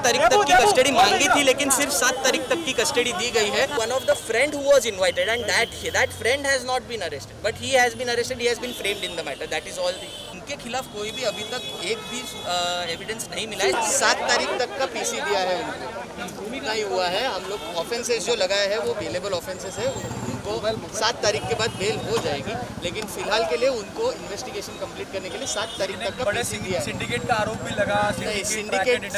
तारीख तक की कस्टडी मांगी थी, लेकिन सिर्फ 7 तारीख तक की कस्टडी दी गई है. One of the friend who was invited and that friend has not been arrested, but he has been arrested. He has been framed in the matter. That is all. उनके खिलाफ कोई भी अभी तक एक भी एविडेंस नहीं मिला है. 7 तारीख तक का पीसी दिया है उनको, नहीं हुआ है. हम लोग ऑफेंसेस जो लगाए हैं वो बेलेबल ऑफेंसेस है. उनको 7 तारीख के बाद बेल हो जाएगी, लेकिन फिलहाल के लिए उनको इन्वेस्टिगेशन कंप्लीट करने के लिए 7 तारीख तक का पीसी दिया है. सिंडिकेट का आरोप भी लगा. नहीं,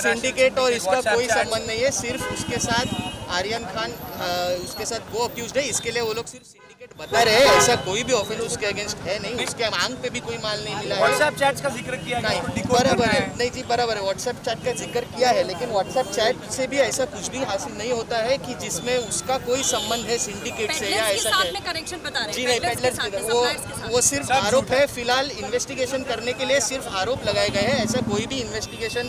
सिंडिकेट और इसका कोई संबंध नहीं है. सिर्फ उसके साथ आर्यन खान उसके साथ को अक्यूज्ड है. इसके लिए वो लोग सिर्फ सिंडिकेट बता रहे हैं. ऐसा कोई भी ऑफेंस उसके अगेंस्ट है नहीं. उसके मांग पे भी कोई माल नहीं मिला है. व्हाट्सएप चैट्स का जिक्र किया नहीं, बराबर है. नहीं जी, बराबर है. व्हाट्सएप चैट का जिक्र किया है, लेकिन व्हाट्सएप चैट से भी ऐसा कुछ भी हासिल नहीं होता है कि जिसमें उसका कोई संबंध है सिंडिकेट से या ऐसा है. कनेक्शन बता रहे हैं. जी नहीं, पेडलर्स वो सिर्फ आरोप है. फिलहाल इन्वेस्टिगेशन करने के लिए सिर्फ आरोप लगाए गए हैं. ऐसा कोई भी इन्वेस्टिगेशन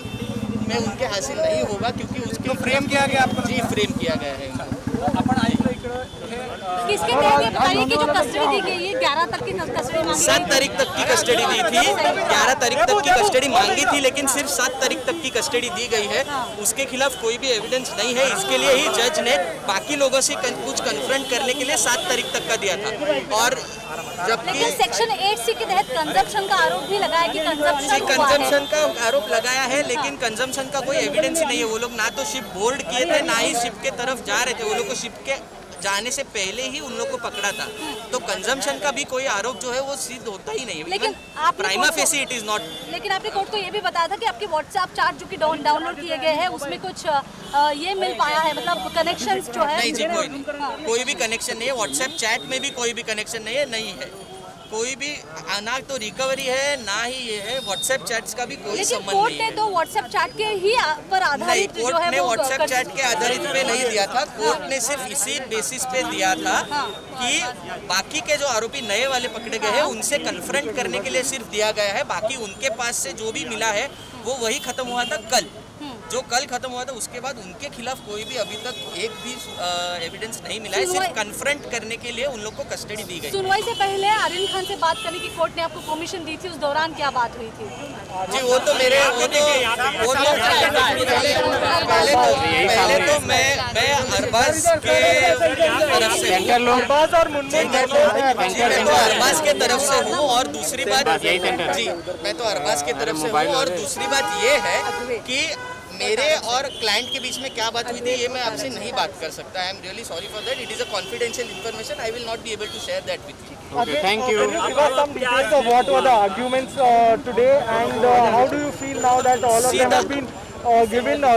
में उनके हासिल नहीं होगा, क्योंकि उसको फ्रेम किया गया आपको. जी, फ्रेम किया गया है. किसके तहत ये बताइए कि जो कस्टडी दी गई है 11 तक की कस्टडी मांगी. 7 तारीख तक की कस्टडी दी थी. 11 तारीख तक की कस्टडी मांगी थी, लेकिन सिर्फ 7 तारीख तक की कस्टडी दी गई है. उसके खिलाफ कोई भी एविडेंस नहीं है. इसके लिए ही जज ने बाकी लोगों से कुछ कन्फ्रंट करने के लिए 7 तारीख तक का दिया था. और जबकि सेक्शन 8C के तहत कंजम्पशन का आरोप भी लगाया कि कंजम्पशन का आरोप लगाया है, लेकिन कंजम्पशन का कोई एविडेंस ही नहीं है. वो लोग ना तो शिप बोर्ड किए थे, ना ही शिप के तरफ जा रहे थे. वो लोग को शिप के जाने से पहले ही उन लोग को पकड़ा था. तो कंजम्पशन का भी कोई आरोप जो है वो सिद्ध होता ही नहीं है. लेकिन prima facie it is not. लेकिन आपने कोर्ट को ये भी बताया था कि आपके व्हाट्सएप चैट जो कि डाउनलोड किए गए हैं उसमें कुछ ये मिल पाया है, मतलब कनेक्शंस जो है. नहीं जी, कोई नहीं. कोई भी कनेक्शन नहीं है. व्हाट्सएप चैट में भी कोई भी कनेक्शन नहीं है. नहीं है कोई भी. ना तो रिकवरी है, ना ही ये है. व्हाट्सएप चैट्स का भी कोई संबंध नहीं है. कोर्ट ने तो व्हाट्सएप चैट के ही पर आधारित जो है कोर्ट ने व्हाट्सएप चैट के आधारित पे नहीं दिया था. कोर्ट ने सिर्फ इसी बेसिस पे दिया था कि बाकी के जो आरोपी नए वाले पकड़े गए हैं उनसे कन्फ्रंट करने के लिए सिर्फ दिया गया है. बाकी उनके पास से जो भी मिला है वो वही खत्म हुआ था कल. जो कल खत्म हुआ था उसके बाद उनके खिलाफ कोई भी अभी तक एक भी एविडेंस नहीं मिला है. सिर्फ कन्फ्रंट करने के लिए उन लोग को कस्टडी दी गई. सुनवाई से पहले आर्यन खान से बात करने की कोर्ट ने आपको परमिशन दी थी. उस दौरान क्या बात हुई थी? जी वो तो पहले तो मैं अरबाज के तरफ से अरबाज के तरफ से हूँ. और दूसरी बात जी मैं तो अरबाज के तरफ से हूँ. और दूसरी बात ये है कि मेरे और क्लाइंट के बीच में क्या बात हुई थी ये मैं आपसे नहीं बात कर सकता. I am really sorry for that. It is a confidential information. I will not be able to share that with you. Okay, thank you. Can you give us some details of what were the arguments today, and how do you feel now that all of them have been given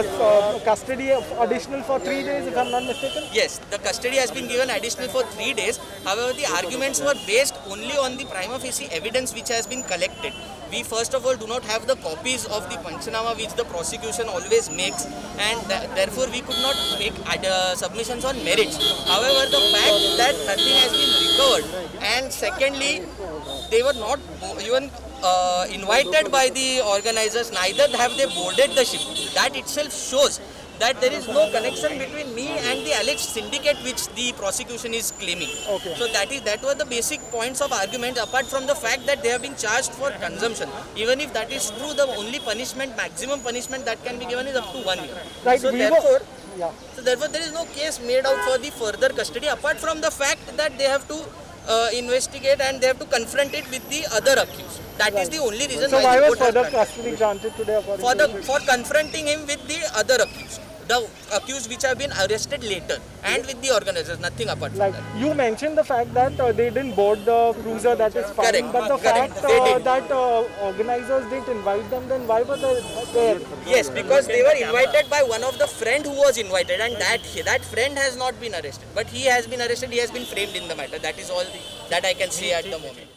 custody additional for 3 days, if I'm not mistaken? Yes, the custody has been given additional for 3 days. However, the arguments were based only on the prima facie evidence which has been collected. We first of all do not have the copies of the Panchanama which the prosecution always makes, and therefore we could not make submissions on merits. However, the fact that nothing has been recovered, and secondly, they were not even invited by the organizers, neither have they boarded the ship. That itself shows that there is no connection between me and the alleged syndicate which the prosecution is claiming. Okay. So that were the basic points of argument, apart from the fact that they have been charged for consumption. Even if that is true, the only punishment, maximum punishment that can be given is up to 1 year. Right. So therefore there is no case made out for the further custody, apart from the fact that they have to investigate and they have to confront it with the other accused. That is the only reason. So why was further custody granted today? For confronting him with the other accused, the accused which have been arrested later, and with the organizers, nothing apart from that. You mentioned the fact that they didn't board the cruiser, that is fine. Correct. But the Correct. fact that organizers didn't invite them, then why were they there? Yes, because they were invited by one of the friend who was invited, and that friend has not been arrested, but he has been arrested. He has been framed in the matter. That is all that I can say at the moment.